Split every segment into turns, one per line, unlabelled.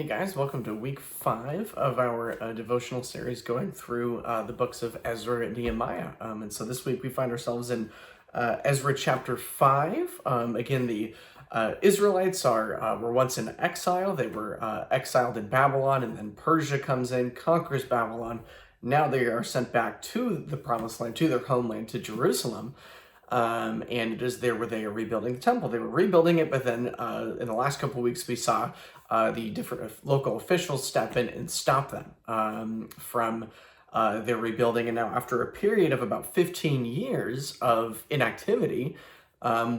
Hey guys, welcome to week 5 of our devotional series going through the books of Ezra and Nehemiah. And so this week we find ourselves in Ezra chapter 5. Again, the Israelites were once in exile. They were exiled in Babylon, and then Persia comes in, conquers Babylon. Now they are sent back to the promised land, to their homeland, to Jerusalem. And it is there where they are rebuilding the temple. They were rebuilding it, but then in the last couple of weeks, we saw the different local officials step in and stop them from their rebuilding. And now, after a period of about 15 years of inactivity,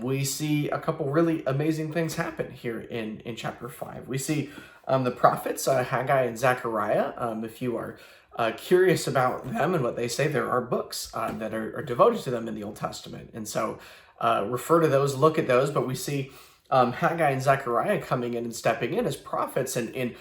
we see a couple really amazing things happen here in chapter 5. We see the prophets, Haggai and Zechariah. If you are curious about them and what they say, there are books that are devoted to them in the Old Testament. And so refer to those, look at those, but we see Haggai and Zechariah coming in and stepping in as prophets and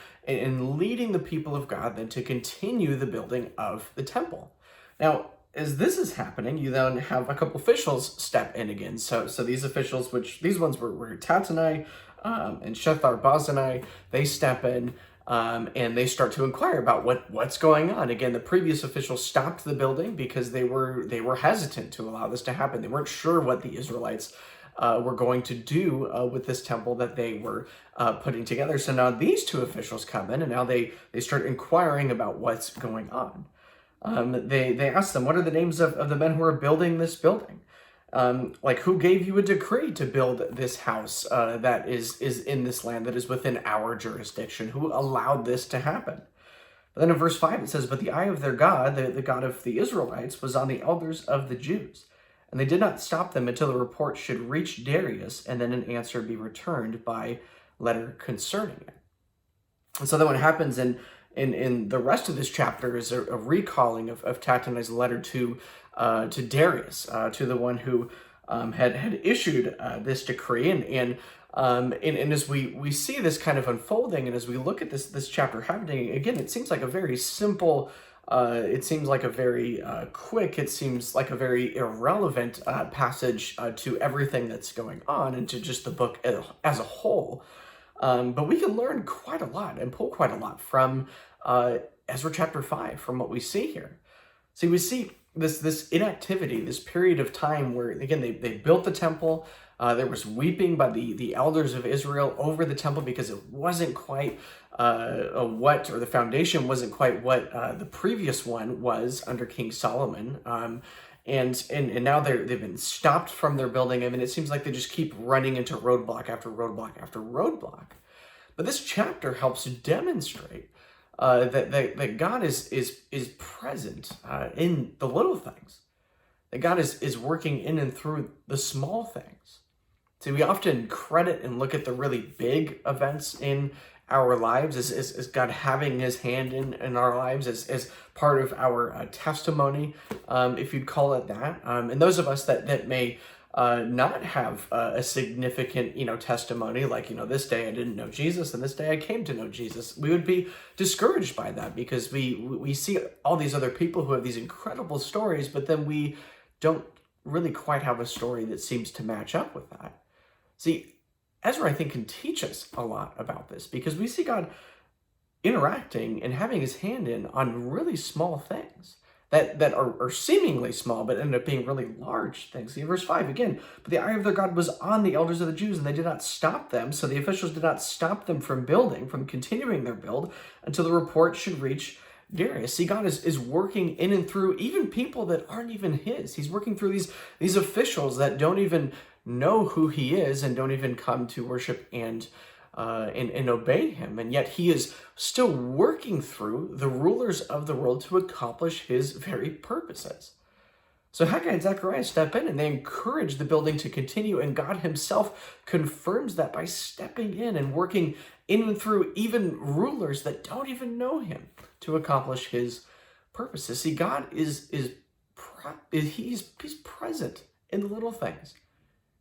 leading the people of God then to continue the building of the temple. Now, as this is happening, you then have a couple officials step in again. So these officials, these ones were Tattenai and Shethar-Bozenai, they step in and they start to inquire about what's going on. Again, the previous officials stopped the building because they were hesitant to allow this to happen. They weren't sure what the Israelites were going to do with this temple that they were putting together. So now these two officials come in, and now they start inquiring about what's going on. They ask them, what are the names of the men who are building this building? Who gave you a decree to build this house that is in this land that is within our jurisdiction? Who allowed this to happen? But then in verse 5 it says, but the eye of their God, the God of the Israelites, was on the elders of the Jews. And they did not stop them until the report should reach Darius, and then an answer be returned by letter concerning it. And so then what happens in the rest of this chapter is a recalling of Tattenai's letter to Darius, to the one who had issued this decree. And as we see this kind of unfolding, and as we look at this chapter happening, again, it seems like a very simple, it seems like a very quick, it seems like a very irrelevant passage to everything that's going on and to just the book as a whole. But we can learn quite a lot and pull quite a lot from Ezra chapter 5, from what we see here. See, we see this inactivity, this period of time where, again, they built the temple. There was weeping by the elders of Israel over the temple because it wasn't quite the foundation wasn't quite what the previous one was under King Solomon. And now they've been stopped from their building. I mean, it seems like they just keep running into roadblock after roadblock after roadblock. But this chapter helps demonstrate that God is present in the little things. That God is working in and through the small things. See, we often credit and look at the really big events in our lives as God having his hand in our lives as part of our testimony, if you'd call it that. And those of us that may not have a significant, testimony, like, this day I didn't know Jesus and this day I came to know Jesus, we would be discouraged by that because we see all these other people who have these incredible stories, but then we don't really quite have a story that seems to match up with that. See, Ezra, I think, can teach us a lot about this because we see God interacting and having his hand in on really small things that are seemingly small, but end up being really large things. See, verse 5 again, but the eye of their God was on the elders of the Jews, and they did not stop them. So the officials did not stop them from continuing their build until the report should reach Darius. See, God is working in and through even people that aren't even his. He's working through these officials that don't even know who he is and don't even come to worship and obey him. And yet he is still working through the rulers of the world to accomplish his very purposes. So Haggai and Zechariah step in and they encourage the building to continue, and God himself confirms that by stepping in and working in and through even rulers that don't even know him to accomplish his purposes. See, God he's present in the little things.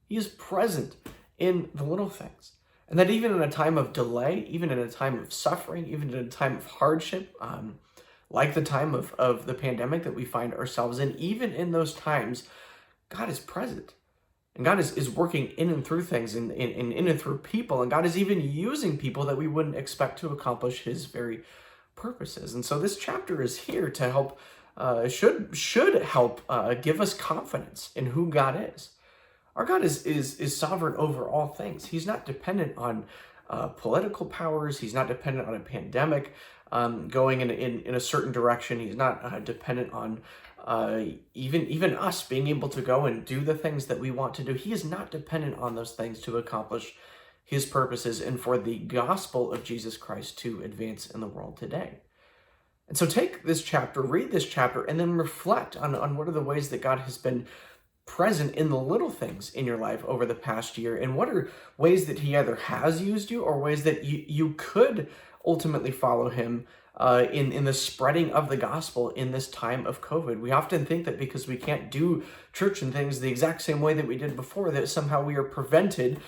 He is present in the little things. And that even in a time of delay, even in a time of suffering, even in a time of hardship, like the time of the pandemic that we find ourselves in, even in those times, God is present. And God is working in and through things and in and through people. And God is even using people that we wouldn't expect to accomplish his very purposes. And so this chapter is here to help, should help give us confidence in who God is. Our God is sovereign over all things. He's not dependent on political powers. He's not dependent on a pandemic going in a certain direction. He's not dependent on even us being able to go and do the things that we want to do. He is not dependent on those things to accomplish his purposes and for the gospel of Jesus Christ to advance in the world today. And so take this chapter, read this chapter, and then reflect on what are the ways that God has been present in the little things in your life over the past year, and what are ways that he either has used you or ways that you could ultimately follow him in the spreading of the gospel in this time of COVID. We often think that because we can't do church and things the exact same way that we did before, that somehow we are prevented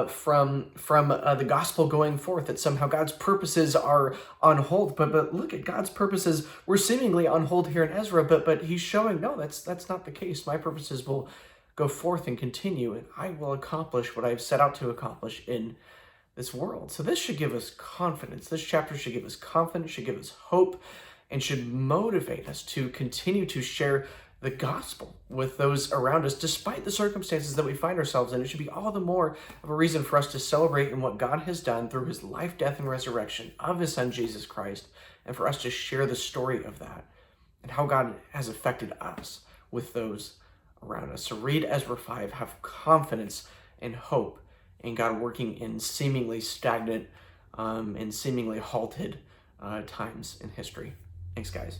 from the gospel going forth, that somehow God's purposes are on hold. But look at God's purposes were seemingly on hold here in Ezra, but he's showing, no, that's not the case. My purposes will go forth and continue, and I will accomplish what I've set out to accomplish in this world. So this should give us confidence. This chapter should give us confidence, should give us hope, and should motivate us to continue to share the gospel with those around us, despite the circumstances that we find ourselves in. It should be all the more of a reason for us to celebrate in what God has done through his life, death, and resurrection of his son, Jesus Christ, and for us to share the story of that and how God has affected us with those around us. So read Ezra 5, have confidence and hope in God working in seemingly stagnant and seemingly halted times in history. Thanks, guys.